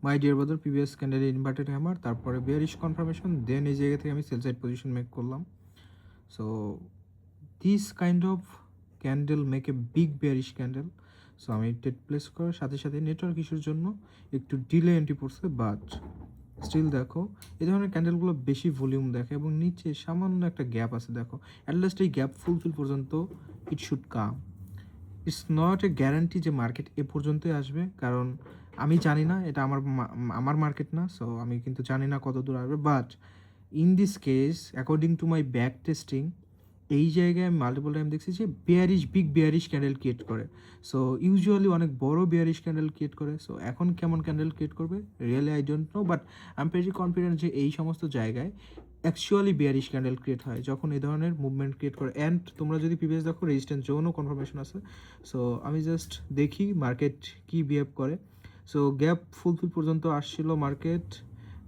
My dear brother previous candle inverted hammer, তারপরে bearish confirmation, দেন এই জায়গা থেকে আমি সেল সাইড পজিশন মেক করলাম। So this kind of candle make a big bearish candle. So আমি TET place করার সাথে সাথে নেটওয়ার্ক ইস্যুর জন্য একটু ডিলে এন্ট্রি পড়ছে, বাট স্টিল দেখো এই ধরনের ক্যান্ডেলগুলো বেশি ভলিউম দেখে এবং নিচে সামান্য একটা গ্যাপ আছে, দেখো অ্যাটলিস্ট এই গ্যাপ ফুলফিল পর্যন্ত it should come. It's not a guarantee যে মার্কেট এ পর্যন্তই আসবে, কারণ আমি জানি না, এটা আমার মার্কেট না, সো আমি কিন্তু জানি না কত দূর আসবে। But in this case according to my back testing, এই জায়গায় আমি মাল্টিপল টাইম দেখছি যে বিগ বেয়ারিশ ক্যান্ডেল ক্রিয়েট করে। সো ইউজুয়ালি অনেক বড় বেয়ারিশ ক্যান্ডেল ক্রিয়েট করে। সো এখন কেমন ক্যান্ডেল ক্রিয়েট করবে really I don't know, but I am very confident যে এই সমস্ত জায়গায় অ্যাকচুয়ালি বেয়ারিশ ক্যান্ডেল ক্রিয়েট হয় যখন এই ধরনের মুভমেন্ট ক্রিয়েট করে। অ্যান্ড তোমরা যদি প্রিভিয়াস দেখো রেজিস্ট্যান্স জোনও কনফার্মেশন আছে। সো আমি জাস্ট দেখি মার্কেট কী বিহেভ করে। সো গ্যাপ ফুলফিল পর্যন্ত আসছিল মার্কেট,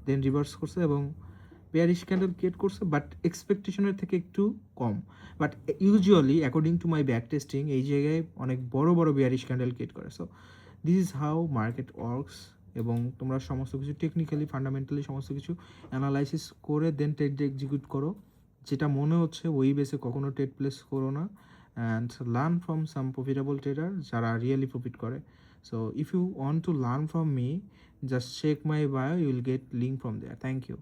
দেন রিভার্স করছে এবং বেয়ারিশ ক্যান্ডেল ক্রিয়েট করছে, বাট এক্সপেকটেশনের থেকে একটু কম। But usually according to my back testing এই জায়গায় অনেক বড় বড় বেয়ারিশ ক্যান্ডেল ক্রিয়েট করে। So this is how market works. এবং তোমরা সমস্ত কিছু টেকনিক্যালি ফান্ডামেন্টালি সমস্ত কিছু অ্যানালাইসিস করে দেন ট্রেড এক্সিকিউট করো। যেটা মনে হচ্ছে ওই বেসে কখনো ট্রেড প্লেস করো না, and learn from some profitable trader যারা রিয়েলি প্রফিট করে। So if you want to learn from me, just check my bio, you will get link from there. Thank you.